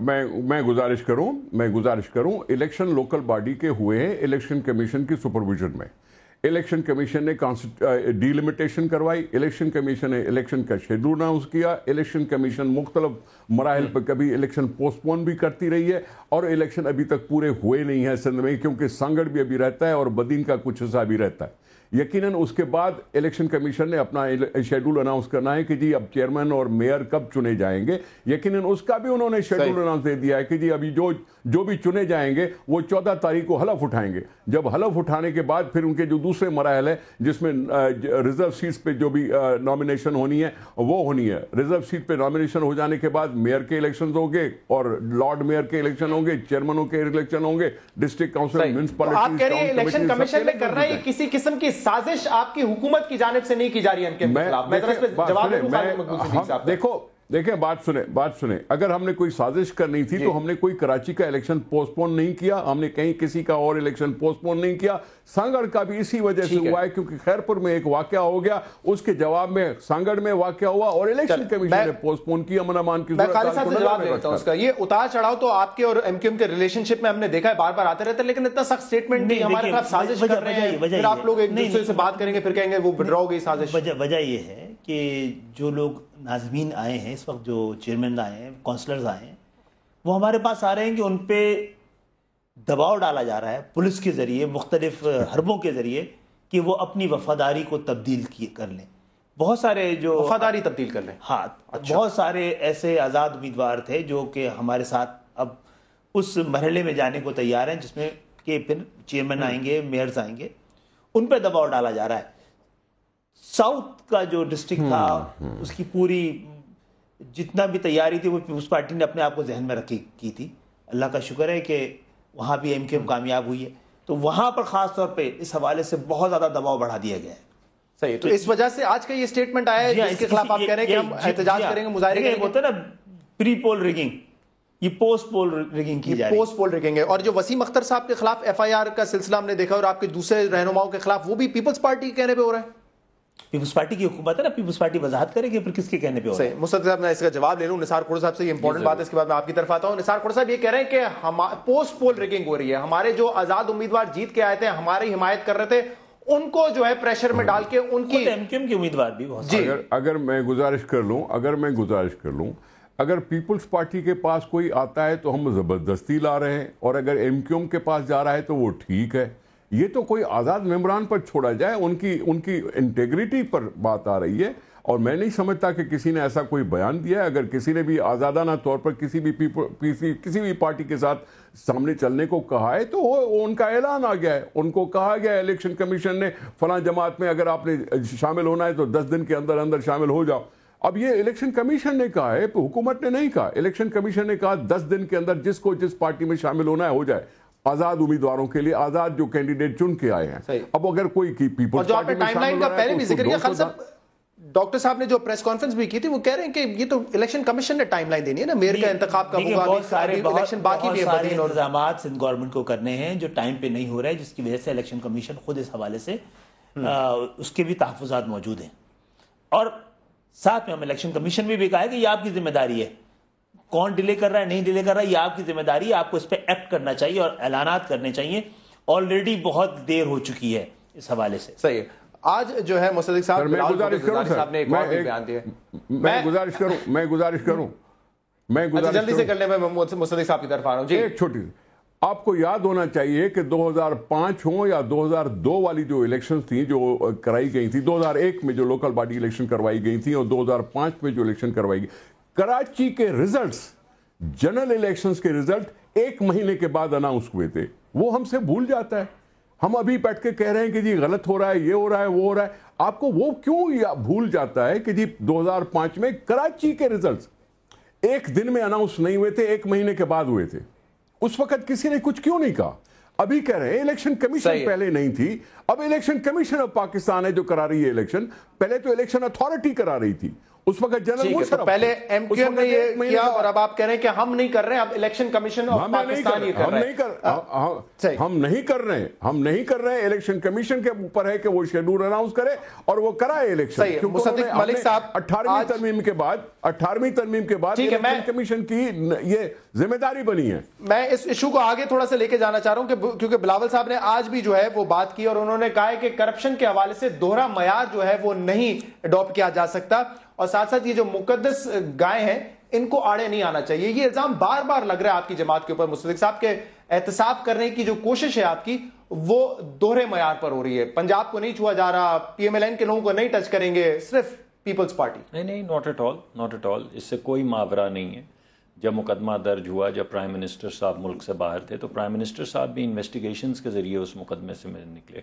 میں گزارش کروں الیکشن لوکل باڈی کے ہوئے ہیں الیکشن کمیشن کی سپرویژن میں. الیکشن کمیشن نے ڈی لمیٹیشن کروائی, الیکشن کمیشن نے الیکشن کا شیڈول اناؤنس کیا, الیکشن کمیشن مختلف مراحل پر کبھی الیکشن پوسٹ پون بھی کرتی رہی ہے, اور الیکشن ابھی تک پورے ہوئے نہیں ہیں سندھ میں, کیونکہ سانگڑ بھی ابھی رہتا ہے اور بدین کا کچھ حصہ بھی رہتا ہے. یقیناً اس کے بعد الیکشن کمیشن نے اپنا شیڈول اناؤنس کرنا ہے کہ جی اب چیئرمین اور میئر کب چنے جائیں گے. یقیناً اس کا بھی انہوں نے شیڈول اناؤنس دے دیا ہے کہ جی ابھی جو بھی چنے جائیں گے وہ 14 تاریخ کو حلف اٹھائیں گے. جب حلف اٹھانے کے بعد پھر ان کے جو دوسرے مراحل ہیں جس میں ریزرو سیٹس پہ جو بھی نامینیشن ہونی ہے وہ ہونی ہے. ریزرو سیٹ پہ نامینیشن ہو جانے کے بعد میئر کے الیکشن ہوں گے اور لارڈ میئر کے الیکشن ہوں گے, چیئرمینوں کے الیکشن ہوں گے, ڈسٹرکٹ کاؤنسل, میونسپلٹی. آپ کہہ رہے ہیں الیکشن کمیشن نے کر رہا ہے کسی قسم کی سازش آپ کی حکومت کی جانب سے نہیں کی جا رہی ہے ان کے خلاف. میں اس پہ جواب دوں خالد مقبول صدیقی صاحب. دیکھیں بات سنیں, اگر ہم نے کوئی سازش کرنی تھی تو ہم نے کوئی کراچی کا الیکشن پوسٹ پون نہیں کیا, ہم نے کہیں کسی کا اور الیکشن پوسٹ پون نہیں کیا. سانگڑ کا بھی اسی وجہ سے ہوا ہے کیونکہ خیرپور میں ایک واقعہ ہو گیا, اس کے جواب میں سانگڑ میں واقعہ ہوا اور الیکشن کمیشن نے پوسٹ پون کیا. امن امان کی میں خالد صاحب سے جواب دیتا ہوں اس کا. یہ اتار چڑھاؤ تو آپ کے اور ایم کیو ایم کے ریلیشن شپ میں ہم نے دیکھا ہے بار بار آتے رہتے ہیں, لیکن اتنا سخت سٹیٹمنٹ نہیں, ہمارے خلاف سازش کر رہے ہیں. پھر آپ لوگ ایک دوسرے سے بات کریں گے پھر کہیں گے وہ وڈرا ہو گئی سازش. وجہ یہ ہے کہ جو لوگ ناظمین آئے ہیں اس وقت, جو چیئرمین آئے ہیں, کونسلرز آئے ہیں, وہ ہمارے پاس آ رہے ہیں کہ ان پہ دباؤ ڈالا جا رہا ہے پولیس کے ذریعے, مختلف حربوں کے ذریعے, کہ وہ اپنی وفاداری کو تبدیل کر لیں. بہت سارے جو وفاداری تبدیل کر لیں, ہاں, بہت سارے ایسے آزاد امیدوار تھے جو کہ ہمارے ساتھ اب اس مرحلے میں جانے کو تیار ہیں جس میں کہ پھر چیئرمین آئیں گے, میئرز آئیں گے, ان پہ دباؤ ڈالا جا رہا ہے. ساؤتھ کا جو ڈسٹرکٹ تھا اس کی پوری جتنا بھی تیاری تھی وہ پیپلز پارٹی نے اپنے آپ کو ذہن میں رکھی کی تھی. اللہ کا شکر ہے کہ وہاں بھی ایم کیو ایم کامیاب ہوئی ہے, تو وہاں پر خاص طور پہ اس حوالے سے بہت زیادہ دباؤ بڑھا دیا گیا ہے. صحیح, تو اس وجہ سے آج کا یہ سٹیٹمنٹ آیا ہے جس کے خلاف آپ کہہ رہے ہیں کہ ہم احتجاج کریں گے, مظاہرے کریں گے. ہوتا ہے نا پری پول ریگنگ, یہ پوسٹ پول ریگنگ کی جا رہی ہے. پوسٹ پول ریگنگ ہے. اور جو وسیم اختر صاحب کے خلاف ایف آئی آر کا سلسلہ ہم نے دیکھا اور آپ کے دوسرے رہنماؤں کے خلاف, وہ بھی پیپلز پارٹی کہنے پہ ہو رہا ہے. پیپلز پارٹی کی حکومت ہے نا, پیپلز پارٹی وضاحت کرے گی پھر کس کے کہنے پہ ہوگا. صحیح. مصدق صاحب میں اس کا جواب لے لوں نثار کھوڑا صاحب سے, یہ امپورٹنٹ بات ہے, اس کے بعد میں آپ کی طرف آتا ہوں. نثار کھوڑا صاحب یہ کہہ رہے ہیں کہ پوسٹ پول ریگنگ ہو رہی ہے, ہمارے جو آزاد امیدوار جیت کے آئے تھے, ہماری حمایت کر رہے تھے, ان کو جو ہے پریشر میں ڈال کے ان کی ایم کیو ایم کے امیدوار بھی بہت جی. اگر میں گزارش کر لوں, اگر پیپلز پارٹی کے پاس کوئی آتا ہے تو ہم زبردستی لا رہے ہیں, اور اگر ایم کیو ایم کے پاس جا رہا ہے تو وہ ٹھیک ہے. یہ تو کوئی آزاد ممبران پر چھوڑا جائے, ان کی انٹیگریٹی پر بات آ رہی ہے, اور میں نہیں سمجھتا کہ کسی نے ایسا کوئی بیان دیا ہے. اگر کسی نے بھی آزادانہ طور پر کسی بھی پارٹی کے ساتھ سامنے چلنے کو کہا ہے تو وہ ان کا اعلان آ گیا ہے. ان کو کہا گیا ہے الیکشن کمیشن نے فلاں جماعت میں اگر آپ نے شامل ہونا ہے تو 10 دن کے اندر اندر شامل ہو جاؤ. اب یہ الیکشن کمیشن نے کہا ہے, حکومت نے نہیں کہا. الیکشن کمیشن نے کہا 10 دن کے اندر جس کو جس پارٹی میں شامل ہونا ہے ہو جائے, آزاد امیدواروں کے لیے, آزاد جو کینڈیڈیٹ چن کے آئے ہیں. اب اگر کوئی پیپلز پارٹی میں ٹائم لائن کا پہلے بھی ذکر کیا, خالد صاحب ڈاکٹر صاحب نے جو پریس کانفرنس بھی کی تھی وہ کہہ رہے ہیں کہ یہ تو الیکشن کمیشن نے ٹائم لائن دینی ہے نا, میئر کا انتخاب کا ہوگا, بہت سارے انتظامات گورنمنٹ کو کرنے ہیں جو ٹائم پہ نہیں ہو رہے, جس کی وجہ سے الیکشن کمیشن خود اس حوالے سے اس کے بھی تحفظات موجود ہیں. اور ساتھ میں ہم الیکشن کمیشن میں بھی کہا ہے کہ یہ آپ کی ذمہ داری ہے, کون ڈیلے کر رہا ہے نہیں ڈیلے کر رہا ہے یہ آپ کی ذمہ داری ہے, آپ کو اس پہ ایکٹ کرنا چاہیے اور اعلانات کرنے چاہیے. آلریڈی بہت دیر ہو چکی ہے اس حوالے سے. صحیح. آج جو ہے مصدق صاحب میں گزارش کروں جلدی سے کرنے میں مصدق صاحب کی طرف آ رہا ہوں. ایک چھوٹی سی, آپ کو یاد ہونا چاہیے کہ 2005 ہوں یا 2002 والی جو الیکشن تھیں جو کرائی گئی تھی, 2001 میں جو لوکل باڈی الیکشن کروائی گئی تھی اور 2005 میں جو الیکشن کروائی گئی, کراچی کے ریزلٹس, جنرل الیکشنز کے ریزلٹ 1 مہینے کے بعد اناؤنس ہوئے تھے. وہ ہم سے بھول جاتا ہے. ہم ابھی بیٹھ کے کہہ رہے ہیں کہ جی غلط ہو رہا ہے, یہ ہو رہا ہے, وہ ہو رہا ہے. آپ کو وہ کیوں بھول جاتا ہے کہ جی 2005 میں کراچی کے ریزلٹس 1 دن میں اناؤنس نہیں ہوئے تھے, 1 مہینے کے بعد ہوئے تھے. اس وقت کسی نے کچھ کیوں نہیں کہا؟ ابھی کہہ رہے ہیں الیکشن کمیشن پہلے نہیں تھی, اب الیکشن کمیشن آف پاکستان ہے جو کرا رہی ہے الیکشن. پہلے تو الیکشن اتھارٹی کرا رہی تھی, اس وقت جنرل مشرف, پہلے ایم کیو ایم نے یہ کیا اور اب آپ کہہ رہے ہیں کہ ہم نہیں کر رہے, اب الیکشن کمیشن آف پاکستان یہ کر رہے ہیں. ہم نہیں کر رہے. الیکشن کمیشن کے اوپر ہے کہ وہ شیڈول اناؤنس کرے اور وہ کرائے الیکشن. مصدق ملک صاحب 18ویں ترمیم کے بعد الیکشن کمیشن کی یہ ذمہ داری بنی ہے. میں اس ایشو کو آگے تھوڑا سا لے کے جانا چاہ رہا ہوں کیونکہ بلاول صاحب نے آج بھی جو ہے وہ بات کی اور انہوں نے کہا ہے کہ کرپشن کے حوالے سے دوہرا معیار جو ہے وہ نہیں اڈاپٹ کیا جا سکتا, اور ساتھ ساتھ یہ جو مقدس گائے ہیں ان کو آڑے نہیں آنا چاہیے. یہ الزام بار بار لگ رہا ہے آپ کی جماعت کے اوپر. مصدق صاحب کے احتساب کرنے کی جو کوشش ہے آپ کی وہ دوہرے معیار پر ہو رہی ہے. پنجاب کو نہیں چھوا جا رہا, پی ایم ایل این کے لوگوں کو نہیں ٹچ کریں گے, صرف پیپلز پارٹی. نہیں, ناٹ ایٹ آل. اس سے کوئی ماورا نہیں ہے. جب مقدمہ درج ہوا, جب پرائم منسٹر صاحب ملک سے باہر تھے, تو پرائم منسٹر صاحب بھی انویسٹیگیشنز کے ذریعے اس مقدمے سے نکلے.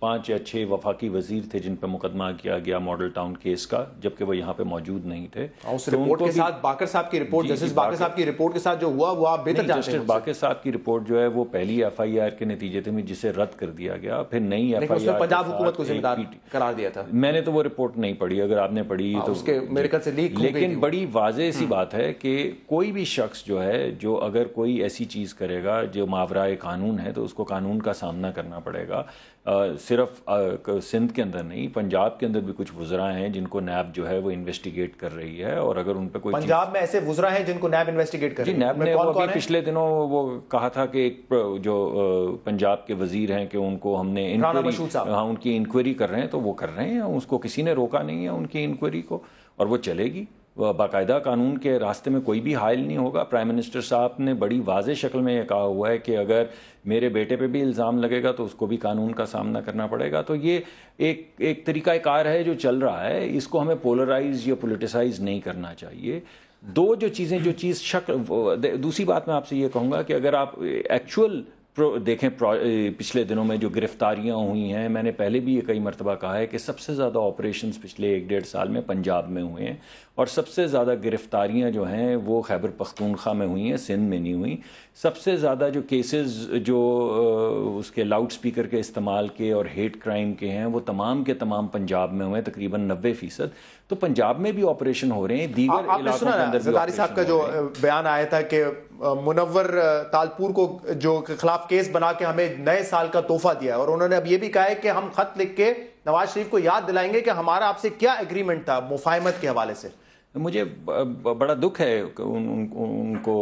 5 یا 6 وفاقی وزیر تھے جن پہ مقدمہ کیا گیا ماڈل ٹاؤن کیس کا, جبکہ وہ یہاں پہ موجود نہیں تھے. اس رپورٹ کے ساتھ باقر صاحب کی رپورٹ, جسٹس باقر صاحب کی رپورٹ کے ساتھ جو ہوا وہ آپ بہتر جانتے ہیں. جسٹس باقر صاحب کی رپورٹ جو ہے وہ پہلی ایف آئی آر کے نتیجے تھے جسے رد کر دیا گیا, پھر نئی ایف آئی آر پنجاب حکومت کو ذمہ دار قرار دیا تھا. میں نے تو وہ رپورٹ نہیں پڑھی, اگر آپ نے پڑھی تو اس کے میرے خیال سے لیک. لیکن بڑی واضح سی بات ہے کہ کوئی بھی شخص جو ہے, جو اگر کوئی ایسی چیز کرے گا جو ماورائے قانون ہے, تو اس کو قانون کا سامنا کرنا پڑے گا. صرف سندھ کے اندر نہیں, پنجاب کے اندر بھی کچھ وزراء ہیں جن کو نیب جو ہے وہ انویسٹیگیٹ کر رہی ہے, اور اگر ان پہ کوئی پنجاب میں ایسے وزراء ہیں جن کو نیب انویسٹیگیٹ کر رہی ہے. نیب نے ابھی پچھلے دنوں وہ کہا تھا کہ ایک جو پنجاب کے وزیر ہیں کہ ان کو ہم نے ان کی انکوائری کر رہے ہیں, تو وہ کر رہے ہیں, اس کو کسی نے روکا نہیں ہے ان کی انکوائری کو, اور وہ چلے گی. باقاعدہ قانون کے راستے میں کوئی بھی حائل نہیں ہوگا. پرائم منسٹر صاحب نے بڑی واضح شکل میں یہ کہا ہوا ہے کہ اگر میرے بیٹے پہ بھی الزام لگے گا تو اس کو بھی قانون کا سامنا کرنا پڑے گا. تو یہ ایک طریقہ کار ہے جو چل رہا ہے, اس کو ہمیں پولرائز یا پولیٹیسائز نہیں کرنا چاہیے. جو چیز دوسری بات میں آپ سے یہ کہوں گا کہ اگر آپ ایکچوئل دیکھیں پچھلے دنوں میں جو گرفتاریاں ہوئی ہیں, میں نے پہلے بھی یہ کئی مرتبہ کہا ہے کہ سب سے زیادہ آپریشنز پچھلے 1-1.5 سال میں پنجاب میں ہوئے ہیں, اور سب سے زیادہ گرفتاریاں جو ہیں وہ خیبر پختونخوا میں ہوئی ہیں, سندھ میں نہیں ہوئی. سب سے زیادہ جو کیسز جو اس کے لاؤڈ سپیکر کے استعمال کے اور ہیٹ کرائم کے ہیں وہ تمام کے تمام پنجاب میں ہوئے, تقریباً 90%. تو پنجاب میں بھی آپریشن ہو رہے ہیں, دیگر علاقوں کے اندر. زرداری صاحب کا جو بیان آیا تھا کہ منور تالپور کو جو خلاف کیس بنا کے ہمیں نئے سال کا تحفہ دیا ہے، اور انہوں نے اب یہ بھی کہا ہے کہ ہم خط لکھ کے نواز شریف کو یاد دلائیں گے کہ ہمارا آپ سے کیا ایگریمنٹ تھا مفاہمت کے حوالے سے. مجھے بڑا دکھ ہے ان کو،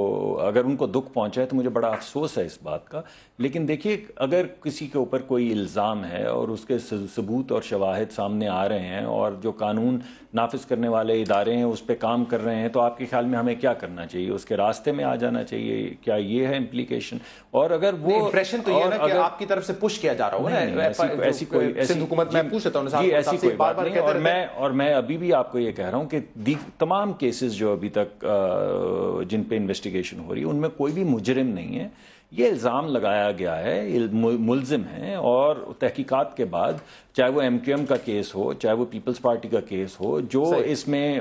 اگر ان کو دکھ پہنچا ہے تو مجھے بڑا افسوس ہے اس بات کا. لیکن دیکھیے، اگر کسی کے اوپر کوئی الزام ہے اور اس کے ثبوت اور شواہد سامنے آ رہے ہیں اور جو قانون نافذ کرنے والے ادارے ہیں اس پہ کام کر رہے ہیں، تو آپ کے خیال میں ہمیں کیا کرنا چاہیے؟ اس کے راستے میں آ جانا چاہیے؟ کیا یہ ہے امپلیکیشن؟ اور اگر وہ امپریشن تو یہ ہے کہ آپ کی طرف سے پش کیا جا رہا ہو، ایسی کوئی حکومت میں پوچھتا ہوں ایسی کوئی بات نہیں. اور میں ابھی بھی آپ کو یہ کہہ رہا ہوں کہ تمام کیسز جو ابھی تک جن پہ انویسٹیگیشن ہو رہی ہے ان میں کوئی بھی مجرم نہیں ہے. یہ الزام لگایا گیا ہے، ملزم ہیں، اور تحقیقات کے بعد چاہے وہ ایم کیو ایم کا کیس ہو، چاہے وہ پیپلز پارٹی کا کیس ہو، جو اس میں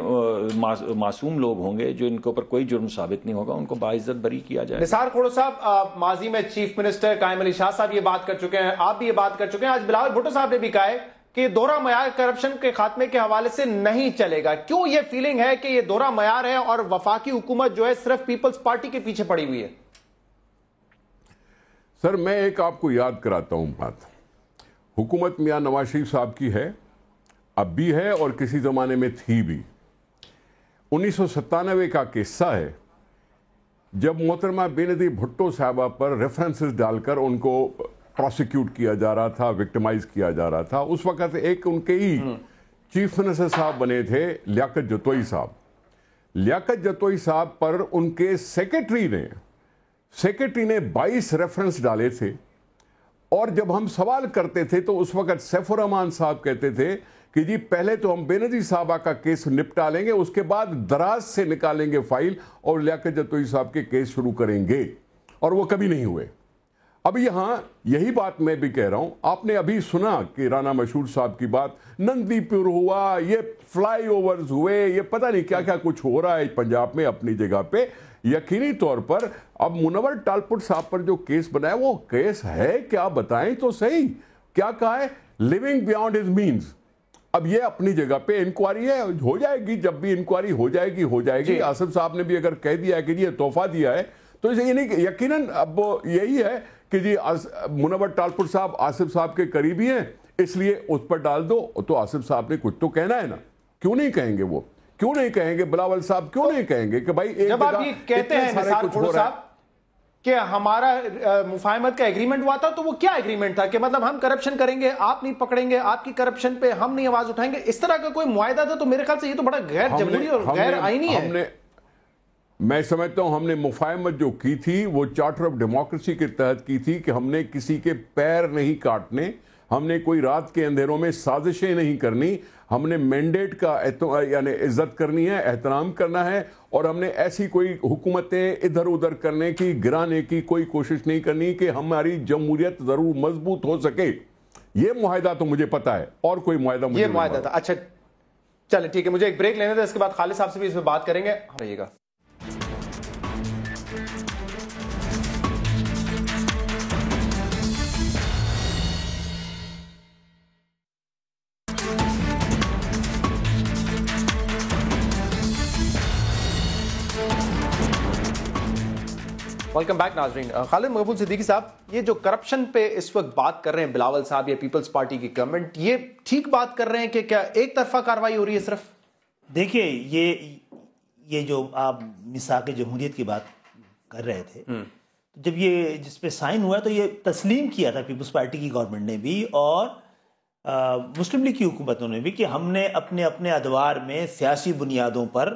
معصوم لوگ ہوں گے جو ان کے اوپر کوئی جرم ثابت نہیں ہوگا، ان کو باعزت بری کیا جائے. نثار کھوڑو صاحب، ماضی میں چیف منسٹر قائم علی شاہ صاحب یہ بات کر چکے ہیں، آپ بھی یہ بات کر چکے ہیں، آج بلاول بھٹو صاحب نے بھی کہا ہے کہ دوہرا معیار کرپشن کے خاتمے کے حوالے سے نہیں چلے گا. کیوں یہ فیلنگ ہے کہ یہ دوہرا معیار ہے اور وفاقی حکومت جو ہے صرف پیپلز پارٹی کے پیچھے پڑی ہوئی ہے؟ سر، میں ایک آپ کو یاد کراتا ہوں بات. حکومت میاں نواز شریف صاحب کی ہے، اب بھی ہے اور کسی زمانے میں تھی بھی. 1997 کا قصہ ہے جب محترمہ بے نظیر بھٹو صاحبہ پر ریفرنسز ڈال کر ان کو پروسیکیوٹ کیا جا رہا تھا، وکٹمائز کیا جا رہا تھا. اس وقت ایک ان کے ہی چیف منسٹر صاحب بنے تھے لیاقت جتوئی صاحب. لیاقت جتوئی صاحب پر ان کے سیکرٹری نے 22 ریفرنس ڈالے تھے، اور جب ہم سوال کرتے تھے تو اس وقت سیف الرحمان صاحب کہتے تھے کہ جی پہلے تو ہم بے نظیر صاحبہ کا کیس نپٹا لیں گے، اس کے بعد دراز سے نکالیں گے فائل اور لیاقت جتوئی صاحب کے کیس شروع کریں گے، اور وہ کبھی نہیں ہوئے. اب یہاں یہی بات میں بھی کہہ رہا ہوں. آپ نے ابھی سنا کہ رانا مشہور صاحب کی بات، نندی پور ہوا، یہ فلائی اوورز ہوئے، یہ پتہ نہیں کیا کیا کچھ ہو رہا ہے پنجاب میں اپنی جگہ پہ. یقینی طور پر اب منور ٹالپور صاحب پر جو کیس بنایا وہ کیس ہے کیا؟ بتائیں تو صحیح. کیا کہا ہے؟ Living beyond his means. اب یہ اپنی جگہ پہ انکوائری ہے، ہو جائے گی، جب بھی انکوائری ہو جائے گی. آصف صاحب نے بھی اگر کہہ دیا ہے کہ یہ تحفہ دیا ہے تو اسے یہ نہیں کہ یقیناً اب یہی ہے کہ جی منور ٹالپور صاحب آصف صاحب کے قریبی ہیں اس لیے اس پر ڈال دو. تو آصف صاحب نے کچھ تو کہنا ہے نا، کیوں نہیں کہیں گے؟ وہ کیوں نہیں کہیں گے؟ بلاول صاحب کیوں نہیں کہیں گے کہ بھائی ایک جب آپ یہ کہتے ہیں نثار کھوڑو صاحب کہ ہمارا مفاہمت کا ایگریمنٹ ہوا تھا، تو وہ کیا ایگریمنٹ تھا؟ کہ مطلب ہم کرپشن کریں گے، آپ نہیں پکڑیں گے، آپ کی کرپشن پہ ہم نہیں آواز اٹھائیں گے، اس طرح کا کوئی معاہدہ تھا؟ تو میرے خیال سے یہ تو بڑا غیر جمہوری اور غیر آئینی ہے. میں سمجھتا ہوں ہم نے مفاہمت جو کی تھی وہ چارٹر آف ڈیموکریسی کے تحت کی تھی کہ ہم نے کسی کے پیر نہیں کاٹنے، ہم نے کوئی رات کے اندھیروں میں سازشیں نہیں کرنی، ہم نے مینڈیٹ کا یعنی عزت کرنی ہے، احترام کرنا ہے، اور ہم نے ایسی کوئی حکومتیں ادھر ادھر کرنے کی، گرانے کی کوئی کوشش نہیں کرنی کہ ہماری جمہوریت ضرور مضبوط ہو سکے. یہ معاہدہ تو مجھے پتا ہے، اور کوئی معاہدہ مجھے یہ معاہدہ تھا. اچھا چلیں ٹھیک ہے، مجھے ایک بریک لینے تھا، اس کے بعد خالد صاحب سے بھی اس پہ بات کریں گے. رہیے گا. ویلکم بیک ناظرین. خالد مقبول صدیقی صاحب، یہ جو کرپشن پہ اس وقت بات کر رہے ہیں بلاول صاحب یا پیپلز پارٹی کی گورنمنٹ، یہ ٹھیک بات کر رہے ہیں کہ کیا ایک طرفہ کاروائی ہو رہی ہے صرف؟ دیکھیے، یہ جو آپ میثاق جمہوریت کی بات کر رہے تھے، جب یہ جس پہ سائن ہوا تو یہ تسلیم کیا تھا پیپلز پارٹی کی گورنمنٹ نے بھی اور مسلم لیگ کی حکومتوں نے بھی کہ ہم نے اپنے ادوار میں سیاسی بنیادوں پر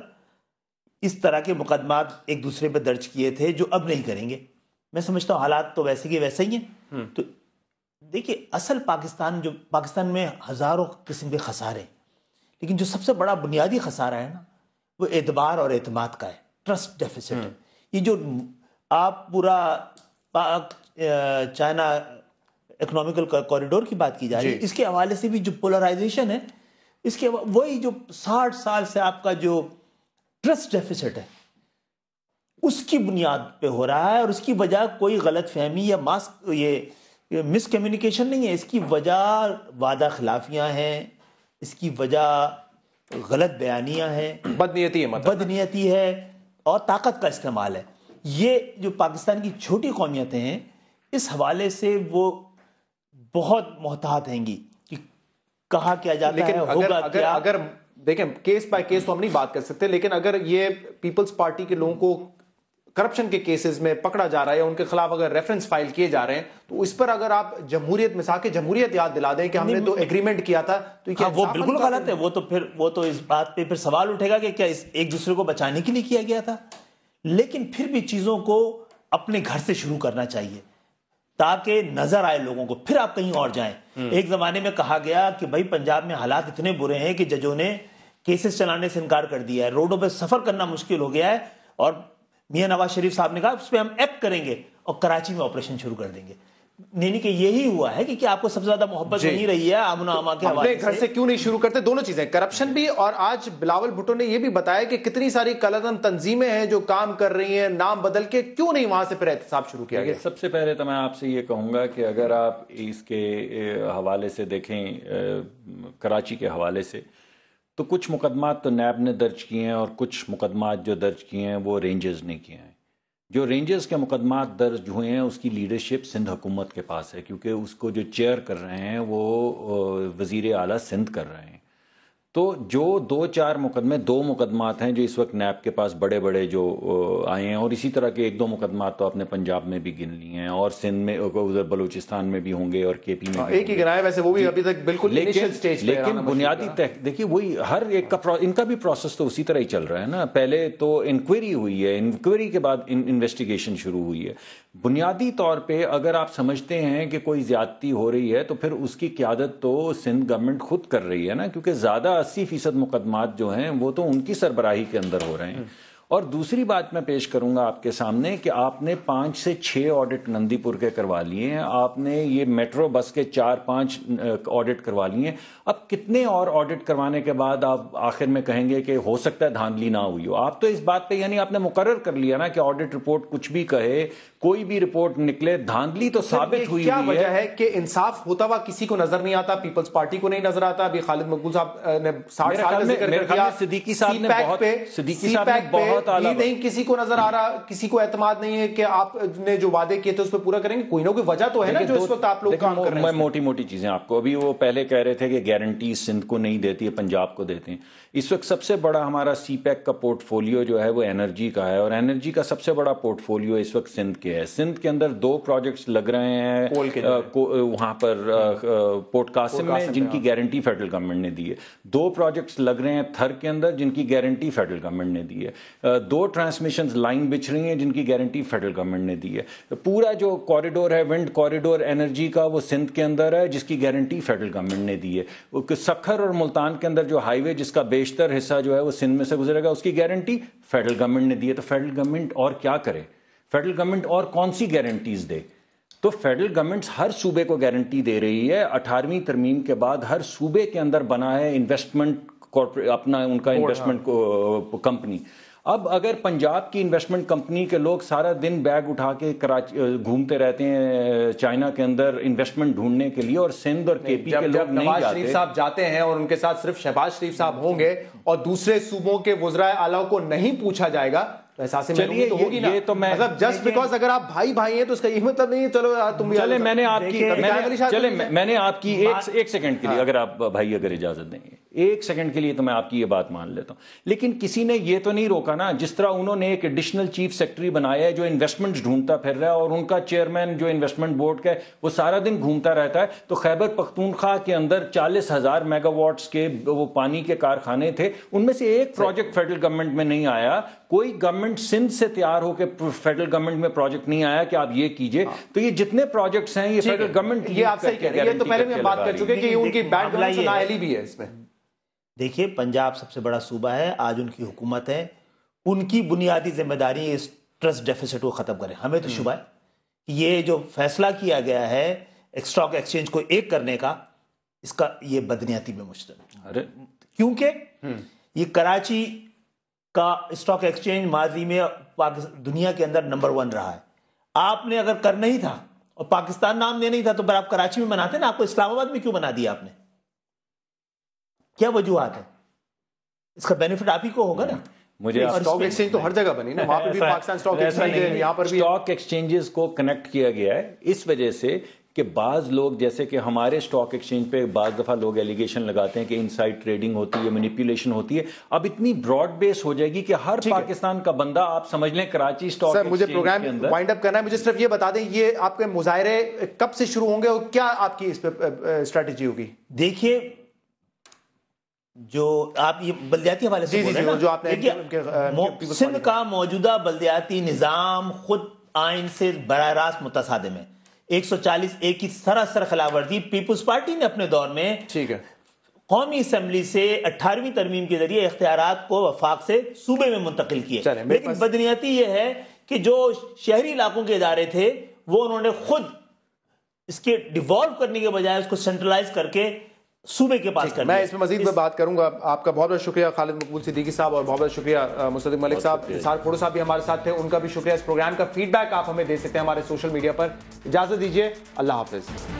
اس طرح کے مقدمات ایک دوسرے پہ درج کیے تھے جو اب نہیں کریں گے. میں سمجھتا ہوں حالات تو ویسے کے ویسے ہی ہیں. تو دیکھیے، اصل پاکستان میں ہزاروں قسم کے خسارے ہیں، لیکن جو سب سے بڑا بنیادی خسارہ ہے نا، وہ اعتبار اور اعتماد کا ہے، ٹرسٹ ڈیفیسٹ ہے. یہ جو آپ پورا پاک چائنا اکنامیکل کوریڈور کی بات کی جا رہی ہے، اس کے حوالے سے بھی جو پولرائزیشن ہے، اس کے وہی جو 60 سال سے آپ کا جو ٹرسٹ ڈیفیسٹ ہے اس کی بنیاد پہ ہو رہا ہے، اور اس کی وجہ کوئی غلط فہمی یا یہ مس کمیونیکیشن نہیں ہے. اس کی وجہ وعدہ خلافیاں ہیں، اس کی وجہ غلط بیانیاں ہیں، بدنیتی ہے اور طاقت کا استعمال ہے. یہ جو پاکستان کی چھوٹی قومیتیں ہیں اس حوالے سے وہ بہت محتاط ہیں گی کہ کہا کیا جاتا ہے، ہوگا کیا۔ اگر دیکھیں کیس بائی کیس تو ہم نہیں بات کر سکتے، لیکن اگر یہ پیپلز پارٹی کے لوگوں کو کرپشن کے کیسز میں پکڑا جا رہا ہے، ان کے خلاف اگر ریفرنس فائل کیے جا رہے ہیں، تو اس پر اگر آپ جمہوریت مساق جمہوریت یاد دلا دیں کہ ہم نے تو ایگریمنٹ کیا تھا، تو وہ بالکل غلط ہے۔ وہ تو اس بات پہ پھر سوال اٹھے گا کہ کیا ایک دوسرے کو بچانے کے لیے کیا گیا تھا؟ لیکن پھر بھی چیزوں کو اپنے گھر سے شروع کرنا چاہیے تاکہ نظر آئے لوگوں کو، پھر آپ کہیں اور جائیں۔ ایک زمانے میں کہا گیا کہ بھائی پنجاب میں حالات اتنے برے ہیں کہ ججوں نے کیسز چلانے سے انکار کر دیا ہے، روڈوں پہ سفر کرنا مشکل ہو گیا ہے، اور میاں نواز شریف صاحب نے کہا اس پہ ہم ایکٹ کریں گے اور کراچی میں آپریشن شروع کر دیں گے۔ نہیں کہ یہی ہوا ہے کہ آپ کو سب سے زیادہ محبت نہیں رہی ہے امن و امان کے حوالے سے، گھر سے کیوں نہیں شروع کرتے؟ دونوں چیزیں، کرپشن بھی، اور آج بلاول بھٹو نے یہ بھی بتایا کہ کتنی ساری کلعدم تنظیمیں ہیں جو کام کر رہی ہیں نام بدل کے، کیوں نہیں وہاں سے پھر احتساب شروع کیا گیا؟ سب سے پہلے تو میں آپ سے یہ کہوں گا کہ اگر آپ اس کے حوالے سے دیکھیں کراچی کے حوالے سے، تو کچھ مقدمات تو نیب نے درج کیے ہیں اور کچھ مقدمات جو درج کیے ہیں وہ رینجرز نے کیے ہیں۔ جو رینجرز کے مقدمات درج ہوئے ہیں اس کی لیڈرشپ سندھ حکومت کے پاس ہے، کیونکہ اس کو جو چیئر کر رہے ہیں وہ وزیر اعلیٰ سندھ کر رہے ہیں۔ تو جو دو مقدمات ہیں جو اس وقت نیب کے پاس بڑے بڑے جو آئے ہیں، اور اسی طرح کے ایک دو مقدمات تو آپ نے پنجاب میں بھی گن لیے ہیں، اور سندھ میں، ادھر بلوچستان میں بھی ہوں گے، اور کے پی میں ایک ہی گنایا ویسے، وہ بھی ابھی تک بالکل انیشل سٹیج پہ۔ لیکن بنیادی دیکھیے وہی ہر ایک کا ان کا بھی پروسیس تو اسی طرح ہی چل رہا ہے نا۔ پہلے تو انکوائری ہوئی ہے، انکوائری کے بعد انویسٹیگیشن شروع ہوئی ہے۔ بنیادی طور پہ اگر آپ سمجھتے ہیں کہ کوئی زیادتی ہو رہی ہے تو پھر اس کی قیادت تو سندھ گورنمنٹ خود کر رہی ہے نا، کیونکہ زیادہ 80% مقدمات جو ہیں وہ تو ان کی سربراہی کے اندر ہو رہے ہیں۔ اور دوسری بات میں پیش کروں گا آپ کے سامنے کہ آپ نے 5 سے 6 آڈٹ نندی پور کے کروا لیے ہیں، آپ نے یہ میٹرو بس کے 4-5 آڈٹ کروا لیے ہیں۔ اب کتنے اور آڈٹ کروانے کے بعد آپ آخر میں کہیں گے کہ ہو سکتا ہے دھاندلی نہ ہوئی ہو؟ آپ تو اس بات پہ یعنی آپ نے مقرر کر لیا نا کہ آڈٹ رپورٹ کچھ بھی کہے، کوئی بھی رپورٹ نکلے، دھاندلی تو ثابت ہوئی کیا وجہ ہے کہ انصاف ہوتا ہوا کسی کو نظر نہیں آتا؟ پیپلز پارٹی کو نہیں نظر آتا؟ ابھی خالد مقبول صاحب نے 60 سال کا ذکر کر دیا، صدیقی صاحب نے بہت اعلیٰ، نہیں کسی کو نظر آ رہا، کسی کو اعتماد نہیں ہے کہ آپ نے جو وعدے کیے تھے اس پہ پورا کریں گے۔ کوئی نہ کوئی وجہ تو ہے نا جو اس وقت آپ لوگ کام کر رہے ہیں۔ میں موٹی چیزیں آپ کو، ابھی وہ پہلے کہہ رہے تھے کہ گارنٹی سندھ کو نہیں دیتی ہے، پنجاب کو دیتے ہیں۔ اس وقت سب سے بڑا ہمارا سی پیک کا پورٹ فولیو جو ہے وہ انرجی کا ہے، اور انرجی کا سب سے بڑا پورٹ فولیو اس وقت سندھ کے ہے۔ سندھ کے اندر 2 پروجیکٹس لگ رہے ہیں وہاں پر پورٹ قاسم میں، جن کی گارنٹی فیڈرل گورنمنٹ نے دی ہے۔ 2 پروجیکٹس لگ رہے ہیں تھر کے اندر، جن کی گارنٹی فیڈرل گورنمنٹ نے دی ہے۔ 2 ٹرانسمیشنز لائن بچ رہی ہیں جن کی گارنٹی فیڈرل گورنمنٹ نے دی ہے۔ پورا جو کوریڈور ہے ونڈ کوریڈور انرجی کا وہ سندھ کے اندر ہے، جس کی گارنٹی فیڈرل گورنمنٹ نے دی ہے۔ سکھر اور ملتان کے اندر جو ہائی وے جس کا بیشتر حصہ جو ہے وہ سندھ میں سے گزرے گا، اس کی گارنٹی فیڈرل گورنمنٹ نے دی ہے۔ تو فیڈرل گورنمنٹ اور کیا کرے؟ فیڈرل گورنمنٹ اور کون سی گارنٹیز دے؟ تو فیڈرل گورنمنٹ ہر صوبے کو گارنٹی دے رہی ہے۔ 18ویں ترمیم کے بعد ہر صوبے کے اندر بنا ہے انویسٹمنٹ اپنا ان کا انویسٹمنٹ کمپنی۔ اب اگر پنجاب کی انویسٹمنٹ کمپنی کے لوگ سارا دن بیگ اٹھا کے کراچی گھومتے رہتے ہیں چائنا کے اندر انویسٹمنٹ ڈھونڈنے کے لیے، اور سندھ اور کے پی کے لوگ نہیں نواز جاتے، شریف صاحب جاتے ہیں اور ان کے ساتھ صرف شہباز شریف صاحب ہوں گے اور دوسرے صوبوں کے وزرائے اعلیٰ کو نہیں پوچھا جائے گا، تو احساس محرومی تو ہوگی نا۔ مطلب جسٹ بیکاز اگر آپ بھائی ہیں تو اس کا یہ مطلب نہیں ہے چلو تم بھی چلے میں نے آپ کی ایک سیکنڈ کے لیے، اگر آپ بھائی اگر اجازت دیں گے 1 سیکنڈ کے لیے، تو میں آپ کی یہ بات مان لیتا ہوں۔ لیکن کسی نے یہ تو نہیں روکا نا، جس طرح انہوں نے ایک ایڈیشنل چیف سیکرٹری بنایا ہے جو انویسٹمنٹ ڈھونڈتا پھر رہا ہے، اور ان کا چیئرمین جو انویسٹمنٹ بورڈ کا ہے وہ سارا دن گھومتا رہتا ہے۔ تو خیبر پختونخوا کے اندر 40,000 میگا واٹس کے وہ پانی کے کارخانے تھے، ان میں سے ایک پروجیکٹ فیڈرل گورنمنٹ میں نہیں آیا۔ کوئی گورنمنٹ سندھ سے تیار ہو کے فیڈرل گورنمنٹ میں پروجیکٹ نہیں آیا کہ آپ یہ کیجئے۔ تو یہ جتنے پروجیکٹس ہیں یہ فیڈرل گورنمنٹ، یہ آپ صحیح کہہ رہے ہیں، یہ تو پہلے بھی بات کر چکے کہ ان کی بیک گراؤنڈ سے نااہلی بھی ہے اس میں۔ دیکھیے پنجاب سب سے بڑا صوبہ ہے، آج ان کی حکومت ہے، ان کی بنیادی ذمہ داری اس ٹرسٹ ڈیفیسٹ کو ختم کرے۔ ہمیں تو شبہ ہے کہ یہ جو فیصلہ کیا گیا ہے اسٹاک ایکسچینج کو ایک کرنے کا، اس کا یہ بدنیتی میں مشتمل ہے، کیونکہ یہ کراچی کا اسٹاک ایکسچینج ماضی میں دنیا کے اندر نمبر 1 رہا ہے۔ آپ نے اگر کرنا ہی تھا اور پاکستان نام دینا ہی تھا تو پھر آپ کراچی میں بناتے نا، آپ کو اسلام آباد میں کیوں بنا دیا آپ نے؟ کیا وجوہات ہے؟ اس کا بینیفٹ آپ ہی کو ہوگا نا۔ مجھے اسٹاک ایکسچینج تو ہر جگہ بنی نا, وہاں پہ بھی پاکستان اسٹاک ایکسچینج ہے, یہاں پر بھی اسٹاک ایکسچینجز کو کنیکٹ کیا گیا ہے اس وجہ سے کہ بعض لوگ جیسے کہ ہمارے اسٹاک ایکسچینج پہ بعض دفعہ لوگ ایلیگیشن لگاتے ہیں کہ انسائڈ ٹریڈنگ ہوتی ہے, مینیپولیشن ہوتی ہے. اب اتنی براڈ بیس ہو جائے گی کہ ہر پاکستان کا بندہ, آپ سمجھ لیں کراچی اسٹاک ایکسچینج. مجھے پروگرام وائنڈ اپ کرنا ہے, مجھے صرف یہ بتا دیں یہ آپ کے مظاہرے کب سے شروع ہوں گے اور کیا آپ کی اس پہ اسٹریٹجی ہوگی؟ دیکھیے جو آپ یہ بلدیاتی حوالے سے بول رہے ہیں, جو آپ نے سندھ کا موجودہ بلدیاتی نظام خود آئین سے براہ راست متصادم ہے. 140A کی سراسر خلاف ورزی پیپلز پارٹی نے اپنے دور میں ٹھیک ہے قومی اسمبلی سے 18ویں ترمیم کے ذریعے اختیارات کو وفاق سے صوبے میں منتقل کیے. لیکن بدنیتی یہ ہے کہ جو شہری علاقوں کے ادارے تھے وہ انہوں نے خود اس کے ڈیوالو کرنے کے بجائے اس کو سینٹرلائز کر کے صوبے کے پاس کرنا. میں اس میں مزید میں بات کروں گا. آپ کا بہت بہت شکریہ خالد مقبول صدیقی صاحب, اور بہت بہت شکریہ مصدق ملک صاحب. اسحاق کھوڑو صاحب بھی ہمارے ساتھ تھے, ان کا بھی شکریہ. اس پروگرام کا فیڈ بیک آپ ہمیں دے سکتے ہیں ہمارے سوشل میڈیا پر. اجازت دیجیے, اللہ حافظ.